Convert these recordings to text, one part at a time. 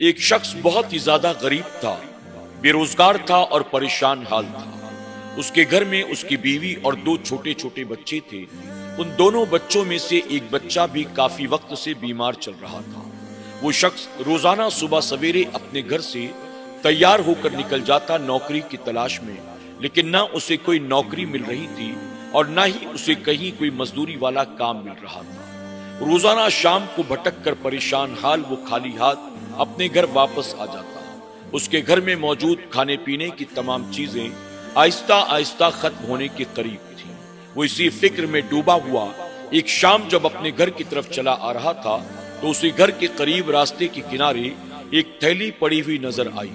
ایک شخص بہت ہی زیادہ غریب تھا، بے روزگار تھا اور پریشان حال تھا۔ اس کے گھر میں اس کی بیوی اور دو چھوٹے چھوٹے بچے تھے۔ ان دونوں بچوں میں سے ایک بچہ بھی کافی وقت سے بیمار چل رہا تھا۔ وہ شخص روزانہ صبح سویرے اپنے گھر سے تیار ہو کر نکل جاتا نوکری کی تلاش میں، لیکن نہ اسے کوئی نوکری مل رہی تھی اور نہ ہی اسے کہیں کوئی مزدوری والا کام مل رہا تھا۔ روزانہ شام کو بھٹک کر پریشان حال وہ خالی ہاتھ اپنے گھر واپس آ جاتا۔ اس کے گھر میں موجود کھانے پینے کی تمام چیزیں آہستہ آہستہ ختم ہونے کے قریب تھی۔ وہ اسی فکر میں ڈوبا ہوا ایک شام جب اپنے گھر کی طرف چلا آ رہا تھا تو اسے گھر کے قریب راستے کے کنارے ایک تھیلی پڑی ہوئی نظر آئی۔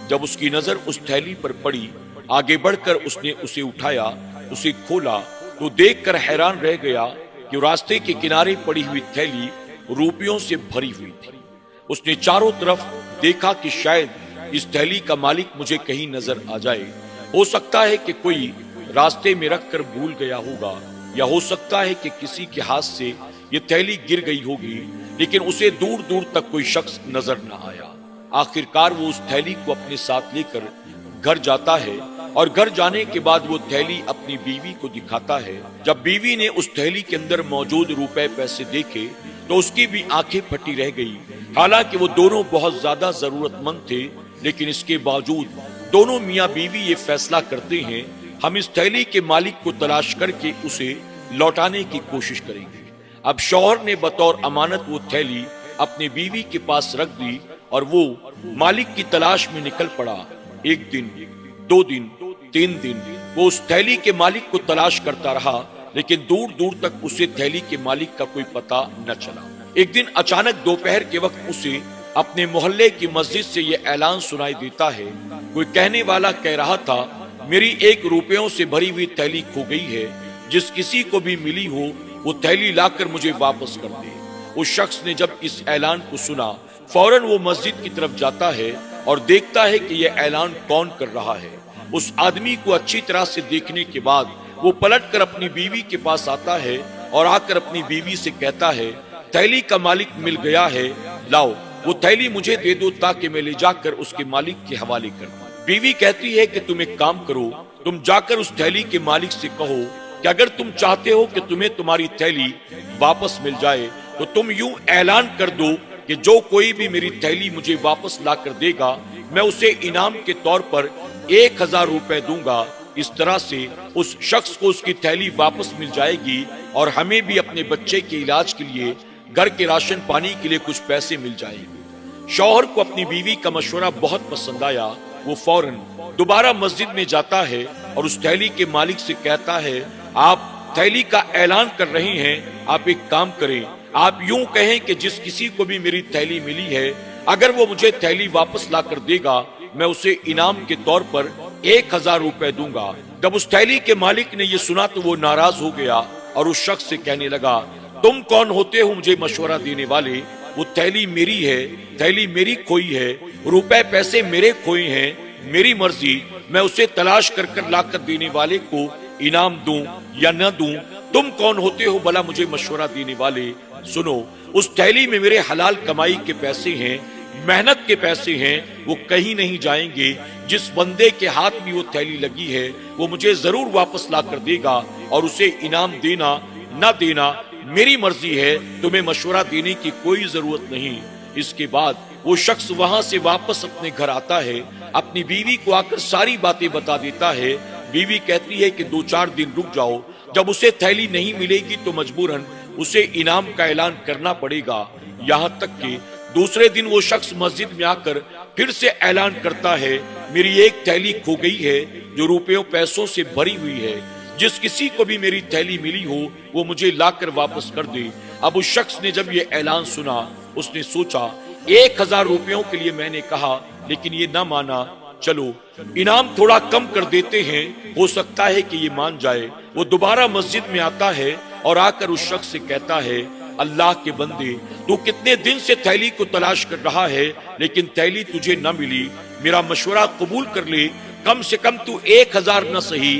جب اس کی نظر اس تھیلی پر پڑی، آگے بڑھ کر اس نے اسے اٹھایا، اسے کھولا تو دیکھ کر حیران رہ گیا کہ راستے کے کنارے پڑی ہوئی تھیلی روپیوں سے بھری ہوئی تھی۔ اس نے چاروں طرف دیکھا کہ شاید اس تھیلی کا مالک مجھے کہیں نظر آ جائے۔ ہو سکتا ہے کہ کوئی راستے میں رکھ کر بھول گیا ہوگا، یا ہو سکتا ہے کہ کسی کے ہاتھ سے یہ تھیلی گر گئی ہوگی، لیکن اسے دور دور تک کوئی شخص نظر نہ آیا۔ آخرکار وہ اس تھیلی کو اپنے ساتھ لے کر گھر جاتا ہے اور گھر جانے کے بعد وہ تھیلی اپنی بیوی کو دکھاتا ہے۔ جب بیوی نے اس تھیلی کے اندر موجود روپے پیسے دیکھے تو اس کی بھی آنکھیں پھٹی رہ گئی۔ حالانکہ وہ دونوں بہت زیادہ ضرورت مند تھے، لیکن اس کے باوجود دونوں میاں بیوی یہ فیصلہ کرتے ہیں ہم اس تھیلی کے مالک کو تلاش کر کے اسے لوٹانے کی کوشش کریں گے۔ اب شوہر نے بطور امانت وہ تھیلی اپنی بیوی کے پاس رکھ دی اور وہ مالک کی تلاش میں نکل پڑا۔ ایک دن، دو دن، تین دن وہ اس تھیلی کے مالک کو تلاش کرتا رہا، لیکن دور دور تک اسے تھیلی کے مالک کا کوئی پتہ نہ چلا۔ ایک دن اچانک دوپہر کے وقت اسے اپنے محلے کی مسجد سے یہ اعلان سنائی دیتا ہے۔ کوئی کہنے والا کہہ رہا تھا، میری ایک روپیوں سے بھری ہوئی تھیلی کھو گئی ہے، جس کسی کو بھی ملی ہو وہ تھیلی لا کر مجھے واپس کر دے۔ اس شخص نے جب اس اعلان کو سنا فوراً وہ مسجد کی طرف جاتا ہے اور دیکھتا ہے کہ یہ اعلان کون کر رہا ہے۔ اس آدمی کو اچھی طرح سے دیکھنے کے بعد وہ پلٹ کر اپنی بیوی کے پاس آتا ہے اور آ کر اپنی بیوی سے کہتا ہے، تھیلی کا مالک مل گیا ہے، لاؤ وہ تھیلی مجھے دے دو تاکہ میں لے جا کر اس کے مالک کے حوالے کر دوں۔ بیوی کہتی ہے کہ تم ایک کام کرو، تم جا کر اس تھیلی کے مالک سے کہو کہ اگر تم چاہتے ہو کہ تمہیں تمہاری تھیلی واپس مل جائے تو تم یوں اعلان کر دو کہ جو کوئی بھی میری تھیلی مجھے واپس لا کر دے گا میں اسے انعام کے طور پر 1000 روپے دوں گا۔ اس طرح سے اس شخص کو اس کی تھیلی واپس مل جائے گی اور ہمیں بھی اپنے بچے کے علاج کے لیے، گھر کے راشن پانی کے لیے کچھ پیسے مل جائیں گے۔ شوہر کو اپنی بیوی کا مشورہ بہت پسند آیا۔ وہ فوراً دوبارہ مسجد میں جاتا ہے اور اس تھیلی کے مالک سے کہتا ہے، آپ تھیلی کا اعلان کر رہے ہیں، آپ ایک کام کریں، آپ یوں کہیں کہ جس کسی کو بھی میری تھیلی ملی ہے اگر وہ مجھے تھیلی واپس لا کر دے گا میں اسے انعام کے طور پر 1000 روپے دوں گا۔ جب اس تھیلی کے مالک نے یہ سنا تو وہ ناراض ہو گیا اور اس شخص سے کہنے لگا، تم کون ہوتے ہو مجھے مشورہ دینے والے؟ وہ تھیلی میری ہے، تھیلی میری کھوئی ہے، روپے پیسے میرے کھوئے ہیں، میری مرضی، میں اسے تلاش کر کر لا کر دینے والے کو انعام دوں یا نہ دوں۔ تم کون ہوتے ہو بھلا مجھے مشورہ دینے والے؟ سنو، اس تھیلی میں میرے حلال کمائی کے پیسے ہیں، محنت کے پیسے ہیں، وہ کہیں نہیں جائیں گے۔ جس بندے کے ہاتھ میں وہ تھیلی لگی ہے وہ مجھے ضرور واپس لا کر دے گا اور اسے انعام دینا نہ دینا میری مرضی ہے، تمہیں مشورہ دینے کی کوئی ضرورت نہیں۔ اس کے بعد وہ شخص وہاں سے واپس اپنے گھر آتا ہے، اپنی بیوی کو آ کر ساری باتیں بتا دیتا ہے۔ بیوی کہتی ہے کہ 2-4 دن رک جاؤ، جب اسے تھیلی نہیں ملے گی تو مجبوراً اسے انعام کا اعلان کرنا پڑے گا۔ یہاں تک کہ دوسرے دن وہ شخص مسجد میں آ کر پھر سے اعلان کرتا ہے، میری ایک تھیلی کھو گئی ہے جو روپیوں پیسوں سے بھری ہوئی ہے، جس کسی کو بھی میری تھیلی ملی ہو وہ مجھے لا کر واپس کر دے۔ اب اس شخص نے جب یہ اعلان سنا اس نے سوچا، 1000 روپیوں کے لیے میں نے کہا لیکن یہ نہ مانا، چلو انعام تھوڑا کم کر دیتے ہیں، ہو سکتا ہے کہ یہ مان جائے۔ وہ دوبارہ مسجد میں آتا ہے اور آ کر اس شخص سے کہتا ہے، اللہ کے بندے، تو کتنے دن سے تھیلی کو تلاش کر رہا ہے لیکن تھیلی تجھے نہ ملی، میرا مشورہ قبول کر لے، کم سے کم تو 1000 نہ صحیح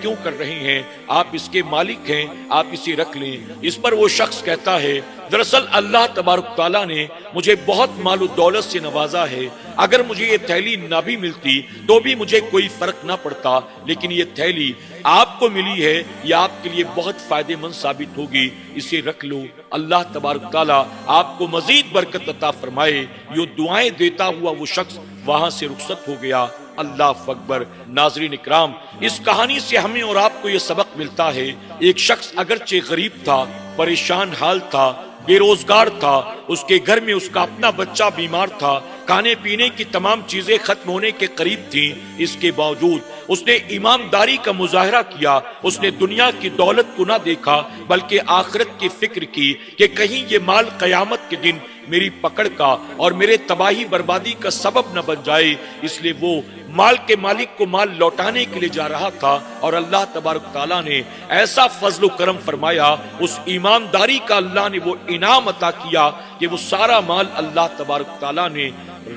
کیوں کر رہے ہیں؟ آپ اس کے مالک ہیں، آپ اسے رکھ لیں۔ اس پر وہ شخص کہتا ہے دراصل اللہ تبارک تعالیٰ نے مجھے بہت مال و دولت سے نوازا ہے، اگر مجھے یہ تھیلی نہ بھی ملتی تو بھی مجھے کوئی فرق نہ پڑتا، لیکن یہ تھیلی آپ کو ملی ہے، یہ آپ کے لیے بہت فائدہ مند ثابت ہوگی، اسے رکھ لو۔ اللہ تبارک تعالیٰ آپ کو مزید برکت عطا فرمائے۔ یہ دعائیں دیتا ہوا وہ شخص وہاں سے رخصت ہو گیا۔ اللہ اکبر۔ ناظرین اکرام، اس کہانی سے ہمیں اور آپ کو یہ سبق ملتا ہے، ایک شخص اگرچہ غریب تھا، پریشان حال تھا، بے روزگار تھا، اس کے گھر میں اس کا اپنا بچہ بیمار تھا، کھانے پینے کی تمام چیزیں ختم ہونے کے قریب تھیں، اس کے باوجود اس نے ایمانداری کا مظاہرہ کیا۔ اس نے دنیا کی دولت کو نہ دیکھا بلکہ آخرت کی فکر کی کہ کہیں یہ مال قیامت کے دن میری پکڑ کا اور میرے تباہی بربادی کا سبب نہ بن جائے، اس لیے وہ مال کے مالک کو مال لوٹانے کے لیے جا رہا تھا، اور اللہ تبارک تعالیٰ نے ایسا فضل و کرم فرمایا، اس ایمانداری کا اللہ نے وہ انعام عطا کیا کہ وہ سارا مال اللہ تبارک تعالیٰ نے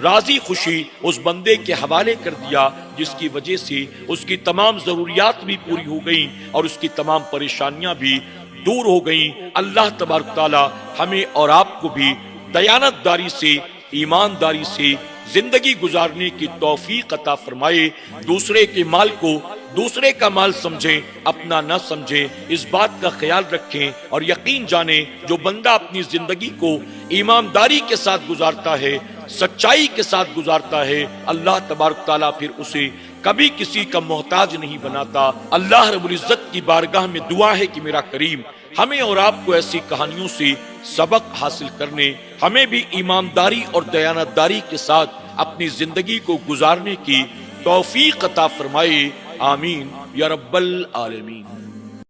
راضی خوشی اس بندے کے حوالے کر دیا، جس کی وجہ سے اس کی تمام ضروریات بھی پوری ہو گئیں اور اس کی تمام پریشانیاں بھی دور ہو گئیں۔ اللہ تبارک تعالیٰ ہمیں اور آپ کو بھی دیانت داری سے، ایمانداری سے زندگی گزارنے کی توفیق عطا فرمائے۔ دوسرے کے مال کو دوسرے کا مال سمجھیں، اپنا نہ سمجھیں، اس بات کا خیال رکھیں اور یقین جانیں جو بندہ اپنی زندگی کو ایمانداری کے ساتھ گزارتا ہے، سچائی کے ساتھ گزارتا ہے، اللہ تبارک تعالیٰ پھر اسے کبھی کسی کا محتاج نہیں بناتا۔ اللہ رب العزت کی بارگاہ میں دعا ہے کہ میرا کریم ہمیں اور آپ کو ایسی کہانیوں سے سبق حاصل کرنے، ہمیں بھی ایمانداری اور دیانتداری کے ساتھ اپنی زندگی کو گزارنے کی توفیق عطا فرمائے۔ آمین یا رب العالمین۔